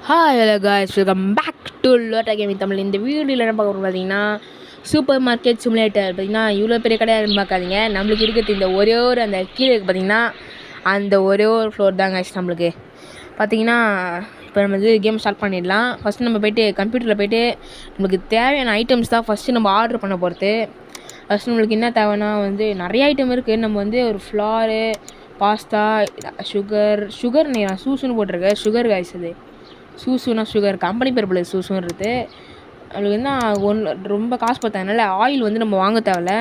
Hi hello guys, welcome back to Lotta Gaming Tamil. இந்த வீடியோவில் என்ன பார்க்க பார்த்தீங்கன்னா சூப்பர் மார்க்கெட் சிமுலேட்டர். பார்த்தீங்கன்னா இவ்வளோ பெரிய கடையாக பார்க்காதீங்க. நம்மளுக்கு இருக்கிறது இந்த ஒரே ஒரு அந்த கீழே பார்த்தீங்கன்னா அந்த ஒரே ஒரு ஃப்ளோர் தான் காய்ஸ். நம்மளுக்கு பார்த்தீங்கன்னா இப்போ நம்ம வந்து கேம் ஸ்டார்ட் பண்ணிடலாம். ஃபஸ்ட்டு நம்ம போய்ட்டு கம்ப்யூட்டரில் போய்ட்டு நம்மளுக்கு தேவையான ஐட்டம்ஸ் தான் ஃபஸ்ட்டு நம்ம ஆர்டர் பண்ண போகிறது. ஃபஸ்ட்டு நம்மளுக்கு என்ன தேவைன்னா வந்து நிறைய ஐட்டம் இருக்குது. நம்ம வந்து ஒரு ஃப்ளாரு, பாஸ்தா, சுகர் நான் சூசுன்னு போட்டிருக்கேன். சுகர் காய்ஸ், அது சூசுனா சுகர் கம்பெனி பேர் போல சூசுன்றது. நம்மளுக்கு என்ன ரொம்ப காசு பார்த்ததுனால ஆயில் வந்து நம்ம வாங்க தேவையில்ல.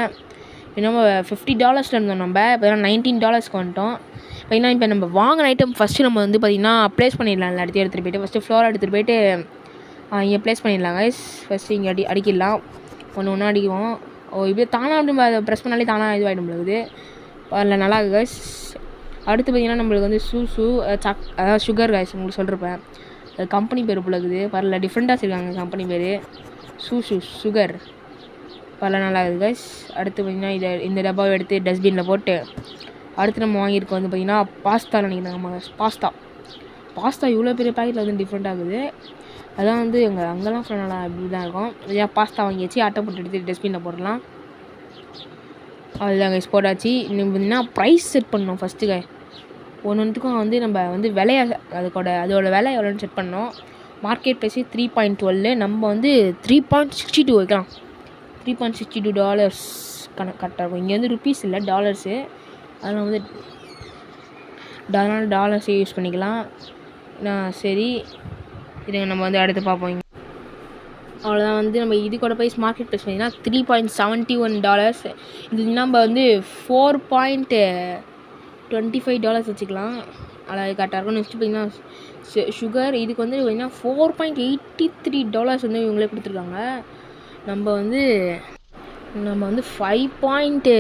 நம்ம $50 இருந்தோம், நம்ம இப்போ $19 வந்துட்டோம். இப்போ நம்ம வாங்கின ஐட்டம் ஃபஸ்ட்டு நம்ம வந்து பார்த்திங்கன்னா ப்ளேஸ் பண்ணிடலாம். இல்லை எடுத்துகிட்டு போய்ட்டு ஃபஸ்ட்டு ஃப்ளோர் எடுத்துகிட்டு போய்ட்டு இங்கே ப்ளேஸ் பண்ணிடலாம் கைஸ். ஃபஸ்ட்டு இங்கே அடிக்கிடலாம், ஒன்று ஒன்றா அடிக்குவோம். இப்படி தானாக அப்படி அதை ப்ரெஸ் பண்ணாலே தானாக இதுவாகிடும் நம்மளுக்கு. அதில் நல்லா இருக்குது கைஸ். அடுத்து பார்த்திங்கன்னா நம்மளுக்கு வந்து அதாவது சுகர் கைஸ் உங்களுக்கு சொல்லிருப்பேன். கம்பெனி பேர் பிள்ளைக்குது பரவாயில்ல, டிஃப்ரெண்ட்டாக வச்சுருக்காங்க கம்பெனி பேர். சுகர் பரவாயில்ல, நல்லா இருக்குது கைஸ். அடுத்து பார்த்திங்கன்னா இந்த டப்பாவை எடுத்து டஸ்ட்பினில் போட்டு அடுத்து நம்ம வாங்கியிருக்கோம் வந்து பார்த்திங்கன்னா பாஸ்தா நினைக்கிறாங்க. பாஸ்தா இவ்வளோ பெரிய பேக்கெட்டில் வந்து டிஃப்ரெண்ட் ஆகுது. அதான் வந்து அங்கெல்லாம் நல்லா இப்படி தான் இருக்கும். ஏன் பாஸ்தா வாங்கி வச்சு அட்டை போட்டு எடுத்து டஸ்ட்பினில் போடலாம். அதுதான் கைஸ் போட்டாச்சு. இன்னும் பார்த்திங்கன்னா ப்ரைஸ் செட் பண்ணணும் ஃபஸ்ட்டு. ஒன்றுத்துக்கும் வந்து நம்ம வந்து விலையை அதோட விலை எவ்வளோன்னு செட் பண்ணோம். Market price 3.12. நம்ம வந்து 3.62 வைக்கலாம். $3.62 கரெக்டாக இருக்கும். இங்கே வந்து ருப்பீஸ் இல்லை, டாலர்ஸு. அதனால் வந்து டாலர்ஸே யூஸ் பண்ணிக்கலாம். சரி, இதை நம்ம வந்து அடுத்து பார்ப்போம். அவ்வளோதான் வந்து நம்ம இதுக்கோட ப்ரைஸ் மார்க்கெட் ப்ரைஸ் பார்த்திங்கன்னா $3.71. இது நம்ம வந்து $4.25 வச்சுக்கலாம். அதாவது கரெக்டாக இருக்கும். நெக்ஸ்ட்டு பார்த்திங்கன்னா சுகர், இதுக்கு வந்து பார்த்திங்கன்னா $4.83 வந்து இவங்களே கொடுத்துருக்காங்க. நம்ம வந்து 5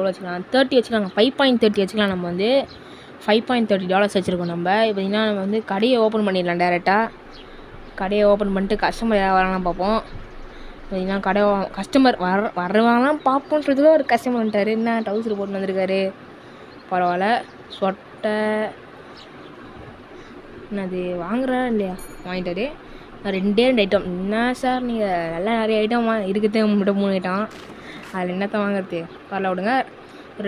வச்சுக்கலாம், 30 வச்சுக்கலாம், 5.30 வச்சுக்கலாம். நம்ம வந்து $5.30 வச்சுருக்கோம். நம்ம பார்த்திங்கன்னா நம்ம வந்து கடையை ஓப்பன் பண்ணிடலாம். டேரெக்டாக கடையை ஓப்பன் பண்ணிட்டு கஸ்டமர் யாராவது வரலாம் பார்ப்போம். பார்த்திங்கன்னா கஸ்டமர் வரவாங்கலாம் பார்ப்போன்றதுல ஒரு கஸ்டமர் வந்துட்டார். என்ன டவுசர் போட்டு வந்திருக்காரு, பரவாயில்ல. சொட்டை என்னது வாங்குறா இல்லையா, வாங்கிட்டாரு. 2 ஐட்டம். என்ன சார் நீங்கள் நல்லா நிறைய ஐட்டம் இருக்குது, மட்டும் 3 ஐட்டம், அதில் என்னத்தான் வாங்குறது, பரவாயில்ல விடுங்க.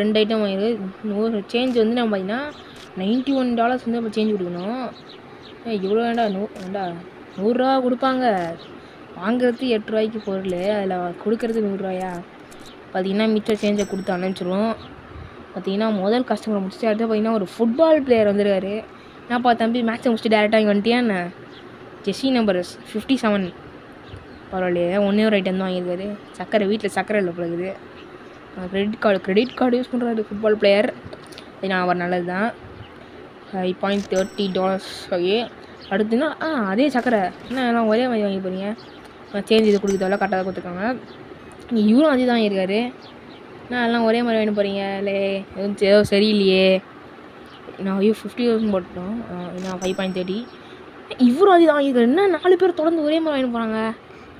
2 ஐட்டம் வாங்கிது. 100 சேஞ்ச் வந்து நம்ம பார்த்திங்கன்னா $91 வந்து நம்ம சேஞ்ச் கொடுக்கணும். இவ்வளோ வேண்டாம், $100 கொடுப்பாங்க. வாங்குறது $8 பொருள், அதில் கொடுக்குறது $100. பார்த்திங்கன்னா மிச்சம் சேஞ்சை கொடுத்து அனுப்பிச்சிடுவோம். பார்த்திங்கன்னா முதல் கஸ்டமரை முடிச்சுட்டு அடுத்து பார்த்திங்கன்னா ஒரு ஃபுட்பால் பிளேயர் வந்துருக்காரு. என்னப்பா தம்பி, மேட்ச்சை முடிச்சுட்டு டேரெக்டாக இங்கே வந்துட்டியான்னு. ஜெஸ்ஸி நம்பர் 57. பரவாயில்லையே, ஒன்றே ஒரு ஐட்டம் தான் வாங்கியிருக்காரு. சக்கரை வீட்டில் சக்கரை இல்லை பிள்ளைக்குது. கிரெடிட் கார்டு யூஸ் பண்ணுறாரு ஃபுட்பால் பிளேயர். நான் அவர் நல்லது தான். $5.30. ஓகே, அடுத்துன்னா அதே சக்கரை என்ன எல்லாம் ஒரே மாதிரி வாங்கி போகிறீங்க. சேஞ்ச் இது கொடுக்குறதால கரெக்டாக கொடுத்துருக்காங்க. இவரும் அதே தான் வாங்கியிருக்காரு. எல்லாம் ஒரே மாதிரி வாங்கிட்டு போகிறீங்க. இல்லை ஏதோ சரியில்லையே. நான் 50,000 போட்டோம். நான் 5.30. இவரும் அதே தான் வாங்கியிருக்காரு. என்ன 4 பேர் தொடர்ந்து ஒரே மாதிரி வாங்கிட்டு போகிறாங்க.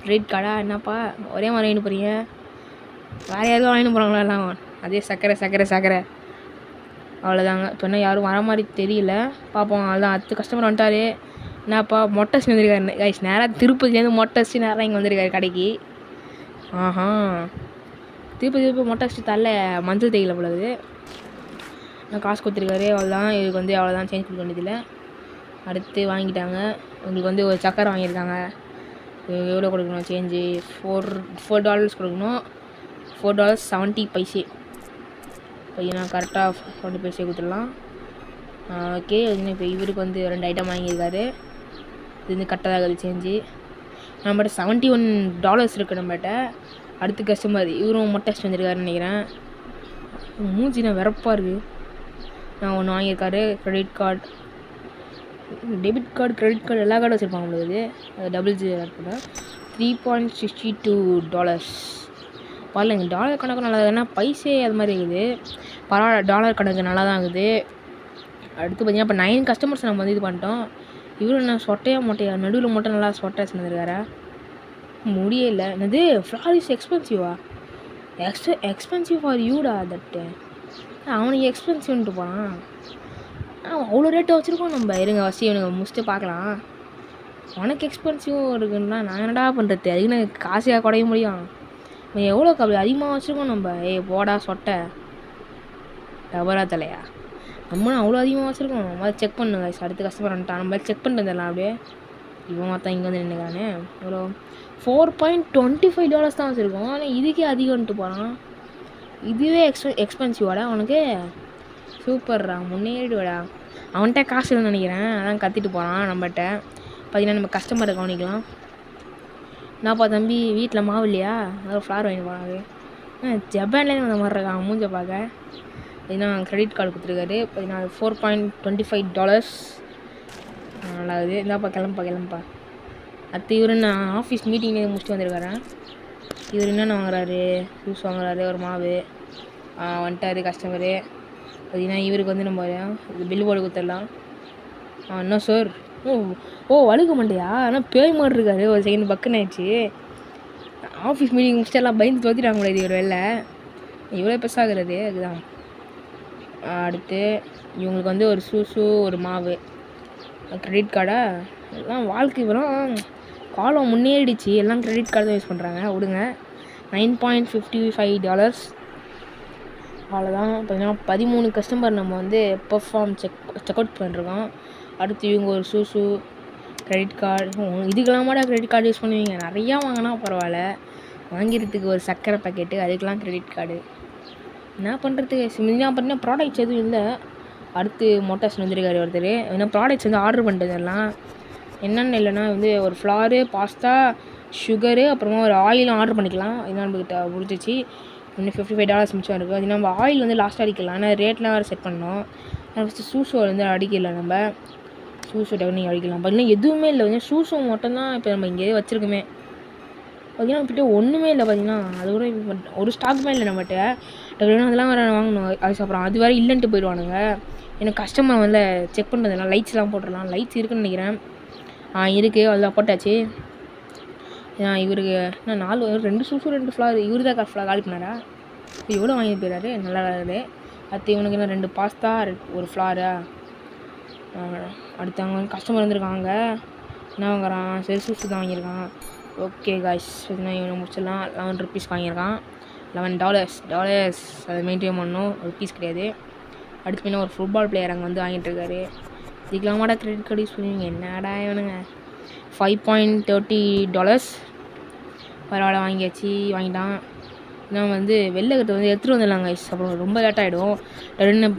கிரெடிட் கார்டா என்னப்பா ஒரே மாதிரி வாங்கிட்டு போகிறீங்க. வேறு யாரும் வாங்கிட்டு போகிறாங்களா எல்லாம் அதே சக்கரை. அவ்வளோதாங்க. இப்போ என்ன யாரும் வர மாதிரி தெரியல, பார்ப்போம். அவ்வளோதான், அடுத்த கஸ்டமர் வந்துட்டார். என்னப்பா மொட்டை வந்துருக்காரு கைஸ். நேராக திருப்பதிலேருந்து மொட்டை நேராக இங்கே வந்திருக்காரு கடைக்கு. திருப்பி மொட்டை தள்ள மஞ்சள் தேயிலை போலது. நான் காசு கொடுத்துருக்காரு. அவ்வளோதான், இதுக்கு வந்து அவ்வளோதான், சேஞ்ச் கொடுக்க வேண்டியதில்லை. அடுத்து வாங்கிட்டாங்க. உங்களுக்கு வந்து ஒரு சக்கரை வாங்கியிருக்காங்க. எவ்வளோ கொடுக்கணும் சேஞ்சு? $4 கொடுக்கணும். $4.70. பையனா கரெக்டாக 20 பைசே கொடுத்துடலாம். ஓகே, இப்போ இவருக்கு வந்து 2 ஐட்டம் வாங்கியிருக்காரு. இது வந்து கரெக்டாக இருக்குது சேஞ்சு. நம்மகிட்ட $71 இருக்குது நம்மகிட்ட. அடுத்த கஸ்டமர் இவரும் மொட்டை வந்துருக்காருன்னு நினைக்கிறேன். மூஞ்சினா வெறப்பாக இருக்குது. நான் ஒன்று வாங்கியிருக்காரு. Credit card, debit card, credit card எல்லா கார்டும் வச்சுருப்பாங்க உங்களுக்கு. அது டபுள் கூட $3.62. பரவாயில்ல, டாலர் கணக்கு நல்லா இருக்குது. ஏன்னா பைசே அது மாதிரி இருக்குது. பரவாயில்ல, டாலர் கணக்கு நல்லா தான் இருக்குது. அடுத்து பார்த்திங்கன்னா இப்போ 9 கஸ்டமர்ஸ் நம்ம வந்து இது பண்ணிட்டோம். இவரும் என்ன மொட்டையா நடுவில் மட்டும் நல்லா சொட்டை வந்துருக்காரா, முடியல. என்னது ஃப்ளார் இஸ் எக்ஸ்பென்சிவா? எக்ஸ்பென்சிவ் ஃபார் யூடா தட்டு. அவனுக்கு எக்ஸ்பென்சிவ்ன்ட்டு போகிறான். அவ்வளோ ரேட்டை வச்சுருக்கோம் நம்ம. இருங்க ஃபஸ்ட்டு இவனுங்க முடிச்சுட்டு பார்க்கலாம். உனக்கு எக்ஸ்பென்சிவும் இருக்குன்னா நான் என்னடா பண்ணுறது? அதுக்கு நான் காசையாக குறைய முடியும்? நம்ம எவ்வளோக்கு அப்படி அதிகமாக வச்சுருக்கோம் நம்ம. போடா சொட்டை டபரா தலையா, நம்மளும் அவ்வளோ அதிகமாக வச்சுருக்கோம். முதல்ல செக் பண்ணுங்க. அடுத்து கஸ்டமர் வந்துட்டான், நம்ம செக் பண்ணிட்டு வந்துடலாம். அப்படியே இவன் மொத்தம் இங்கே வந்து நின்றுக்கானே. எவ்வளோ $4.25 தான் வச்சுருக்கோம். ஆனால் இதுக்கே அதிகம்ன்ட்டு போகிறான். இதுவே எக்ஸ்பென்சிவாடா உனக்கு? சூப்பர்ரா, முன்னேறிடுவாடா. அவன்கிட்ட காசு இல்லைன்னு நினைக்கிறேன், அதான் கத்திட்டு போகிறான் நம்மகிட்ட. பார்த்தீங்கன்னா நம்ம கஸ்டமரை கவனிக்கலாம். என்னப்பா தம்பி, வீட்டில் மாவு இல்லையா? அதாவது ஃப்ளார் வாங்கி போகிறாங்க. ஜப்பான்லேருந்து வந்த மாதிரி இருக்கான் மூஞ்ச பார்க்க. பார்த்தீங்கன்னா கிரெடிட் கார்டு கொடுத்துருக்காரு. பார்த்தீங்கன்னா $4.25 நல்லாது. இந்தாப்பா கிளம்புப்பா. அடுத்து இவர் நான் ஆஃபீஸ் மீட்டிங்லேயே முடிச்சுட்டு வந்திருக்காரன். இவர் என்னென்ன வாங்குறாரு? ஜூஸ் வாங்குறாரு, ஒரு மாவு வந்துட்டார் கஸ்டமரு. பார்த்தீங்கன்னா இவருக்கு வந்து நம்ம இது பில்லு போர்டு கொடுத்துடலாம். என்ன சார்? வழுக்க மாட்டியா? ஆனால் பேய் மாதிரி இருக்காரு. ஒரு செகண்ட் பக்குன்னு ஆயிடுச்சு. ஆஃபீஸ் மீட்டிங் முடிச்சுட்டு எல்லாம் பயந்து தோற்றிட்டாங்களே இது ஒரு வேலை. இவ்வளோ பெருசாகிறது அதுதான். அடுத்து இவங்களுக்கு வந்து ஒரு ஷூஸு, ஒரு மாவு, கிரெடிட் கார்டா. எல்லாம் வாழ்க்கை வரும், காலம் முன்னேறிடுச்சு. எல்லாம் கிரெடிட் கார்டு தான் யூஸ் பண்ணுறாங்க. விடுங்க. $9.55 அவ்வளோதான். பார்த்தீங்கன்னா 13 கஸ்டமர் நம்ம வந்து பெர்ஃபார்ம் செக் அவுட் பண்ணிருக்கோம். அடுத்து இவங்க ஒரு ஷூஸு, கிரெடிட் கார்டு. இதுக்கெல்லாம் கூட கிரெடிட் கார்டு யூஸ் பண்ணுவீங்க? நிறையா வாங்கினா பரவாயில்ல, வாங்கிறதுக்கு ஒரு சக்கரை பாக்கெட்டு, அதுக்கெலாம் கிரெடிட் கார்டு என்ன பண்ணுறதுக்கு? சிம்மியாக பார்த்தீங்கன்னா ப்ராடக்ட்ஸ் எதுவும் இல்லை. அடுத்து மோட்டார்ஸ் வந்துருக்காரு ஒருத்தர். ஏன்னா ப்ராடக்ட்ஸ் வந்து ஆர்டர் பண்ணிட்டதெல்லாம் என்னென்ன இல்லைன்னா வந்து ஒரு ஃப்ளாரு, பாஸ்தா, சுகரு, அப்புறமா ஒரு ஆயிலும் ஆர்டர் பண்ணிக்கலாம். இதெல்லாம் நம்மக்கிட்ட முடிச்சிச்சு. இன்னும் $55 மிச்சம் இருக்குது. அது நம்ம ஆயில் வந்து லாஸ்ட்டாக அடிக்கலாம், ஆனால் ரேட்லாம் வேறு செட் பண்ணோம். ஃபஸ்ட்டு ஷூஸோ வந்து அடிக்கல. நம்ம ஷூஸோ டக்குனு அடிக்கலாம். பார்த்தீங்கன்னா எதுவுமே இல்லை. வந்து ஷூஸோ மட்டும்தான் இப்போ நம்ம இங்கேயே வச்சுருக்கோமே. பார்த்தீங்கன்னா நம்மகிட்ட ஒன்றுமே இல்லை. பார்த்தீங்கன்னா அது கூட ஒரு ஸ்டாக்குமே இல்லை நம்மகிட்ட. டக்குனு அதெல்லாம் வேறு வாங்கணும். அதுக்கப்புறம் அது வேறு இல்லைன்ட்டு போயிடுவானுங்க. எனக்கு கஸ்டமர் வந்து செக் பண்ணுறதுலாம் லைட்ஸ்லாம் போட்டுடலாம். லைட்ஸ் இருக்குதுன்னு நினைக்கிறேன். இருக்குது, அதெல்லாம் போட்டாச்சு. இவருக்கு என்ன 2 ஷூஸு 2 ஃப்ளார். இவரு தான் காலி பண்ணாரா? இப்போ எவ்வளோ வாங்கி போயிடாரு, நல்லா இருக்குது. அடுத்து இவனுக்கு என்ன 2 பாஸ்தா, ஒரு ஃப்ளாரா. அடுத்து அவங்க கஸ்டமர் வந்துருக்காங்க. என்ன வாங்குறான்? சரி ஷூஸு தான் வாங்கியிருக்கான். ஓகே காய்ஸ், பார்த்தீங்கன்னா இவனை முடிச்சிடலாம். $11 வாங்கியிருக்கான். $11 அதை மெயின்டைன் பண்ணணும், ஒரு பீஸ் கிடையாது. அடுத்து பார்த்தீங்கன்னா ஒரு ஃபுட்பால் பிளேயர் அங்கே வந்து வாங்கிட்டு இருக்காரு. இதுக்கெல்லாம் மாடா கிரெடிட் கார்டு யூஸ் பண்ணுவீங்க? என்னடா இவனுங்க. $5.30 பரவாயில்ல, வாங்கிட்டான். நான் வந்து வெள்ளைக்கட்டு வந்து எடுத்துகிட்டு வந்துடலாங்க. அப்புறம் ரொம்ப லேட் ஆகிடும்.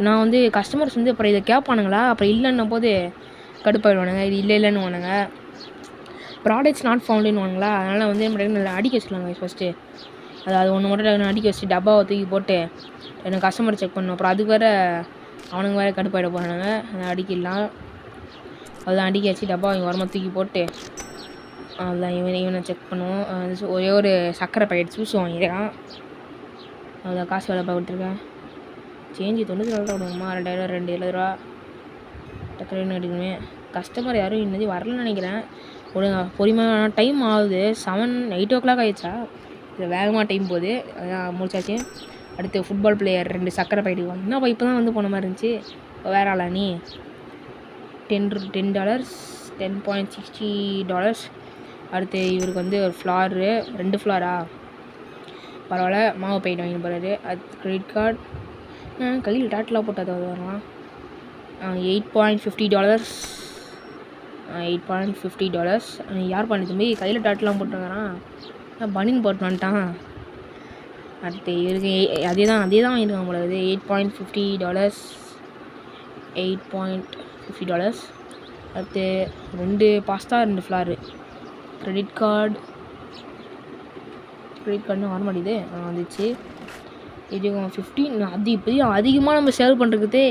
நான் வந்து கஸ்டமர்ஸ் வந்து அப்புறம் இதை கேட்பானுங்களா, அப்புறம் இல்லைன்னும் போது கடுப்பாயிடுவானுங்க. இது இல்லைன்னு வானுங்க. ப்ராடக்ட்ஸ் நாட் ஃபவுண்டுன்னு வாங்களா, அதனால் வந்து நல்லா அடிக்க வச்சுக்கலாங்க ஃபஸ்ட்டு. அது ஒன்று மட்டும் அடிக்க வச்சு டப்பாவை தூக்கி போட்டு எனக்கு கஸ்டமர் செக் பண்ணணும். அப்புறம் அதுக்கு வேறு அவனுங்க வேறு கடுப்பாயிட போகிறானுங்க. அதை அடிக்கலாம். அதுதான் அடிக்க வச்சு டப்பா இங்கே வரமா தூக்கி போட்டு அதுதான் இவனை செக் பண்ணுவோம். ஒரே ஒரு சக்கரை பாக்கெட் ஜூஸ் வாங்கியிருக்கான். அதுதான் காசு வேலை கொடுத்துருக்கேன். சேஞ்சு $94 கொடுங்கம்மா. $2,000 டக்குன்னு அடிக்கணுமே. கஸ்டமர் யாரும் இன்னது வரலன்னு நினைக்கிறேன். ஒரு பொறுமையான டைம் ஆகுது. 8 o'clock ஆகிடுச்சா? இது வேகமாக டைம் போகுது. அதான் முடிச்சாச்சு. அடுத்து ஃபுட்பால் பிளேயர் 2 சக்கரை பாக்கெட் வாங்க. என்னப்பா இப்போ தான் வந்து போன மாதிரி இருந்துச்சு. வேற ஆளா நீ? $10.60. அடுத்து இவருக்கு வந்து ஒரு ஃப்ளாரு, 2 ஃப்ளாரா, பரவாயில்ல. மாவு பாக்கெட் வாங்கி போகிறாரு. அடுத்து கிரெடிட் கார்டு. கையில் டாட்டெலாம் போட்டு அதை வரலாம். $8.50. $8.50. யார் பண்ணி தம்பி கையில் டாட்டெலாம் போட்டுருக்கான்? பனின் போட்டு வந்துட்டான். அடுத்து இவருக்கு அதே தான் வாங்கியிருக்காங்க போல. $8.50. $8.50. அடுத்து 2 பாஸ்தா, 2 ஃப்ளாரு. கிரெடிட் கார்டுன்னு வர மாட்டேது. வந்துச்சு. இது 15. அது இப்போதையும் அதிகமாக நம்ம சேவ் பண்ணுறதுக்கு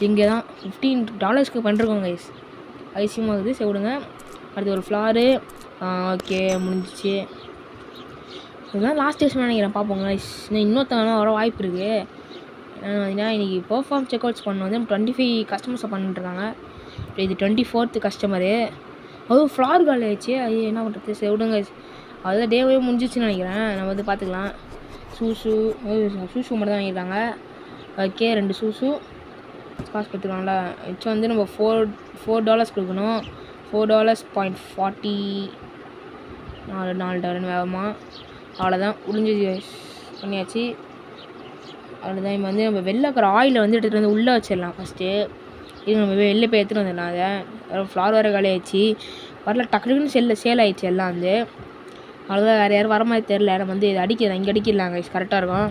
இங்கே தான் $15 பண்ணிருக்கோங்க கைஸ். ஐசியமாகுது. விடுங்க. அடுத்து ஒரு ஃப்ளாரு. ஓகே, முடிஞ்சிச்சு. இதெல்லாம் லாஸ்ட் டேஸ் நினைக்கிறேன். பார்ப்போங்க கைஸ். இன்னொருத்தவங்க வர வாய்ப்பு இருக்குது. ஏன்னா இன்றைக்கி பெர்ஃபார்ம் செக் அவுட்ஸ் பண்ண வந்து 25 கஸ்டமர்ஸை பண்ணிட்டுருக்காங்க. இப்போ இது 24th கஸ்டமரு. அதுவும் ஃப்ளார் கால் ஆயிடுச்சு. அது என்ன பண்ணுறது? சரி விடுங்க. அதுதான் டேவே முடிஞ்சிச்சுன்னு நினைக்கிறேன். நம்ம வந்து பார்த்துக்கலாம். ஷூஸு மட்டும் தான் வாங்கியிருக்காங்க. ஓகே, 2 ஷூஸு காசு கொடுத்துருக்காங்களா? மிச்சம் வந்து நம்ம $4 கொடுக்கணும். $4.40 $4 வேகமாக அவ்வளோதான் முடிஞ்சு பண்ணியாச்சு. அவ்வளோதான். இப்போ வந்து நம்ம வெளில இருக்கிற ஆயிலை வந்து எடுத்துகிட்டு வந்து உள்ளே வச்சிடலாம் ஃபஸ்ட்டு. இது நம்ம வெளில போய் எடுத்துகிட்டு வந்துடலாம். அதை ஃப்ளார் வேறு காலி ஆயிடுச்சு. வரல டக்குன்னு சேல் ஆயிடுச்சு எல்லாம் வந்து. அவ்வளோதான். வேறு யாரும் வர மாதிரி தெரில. நம்ம வந்து இது அடிக்கிறேன், இங்கே அடிக்கிடலாங்க, கரெக்டாக இருக்கும்.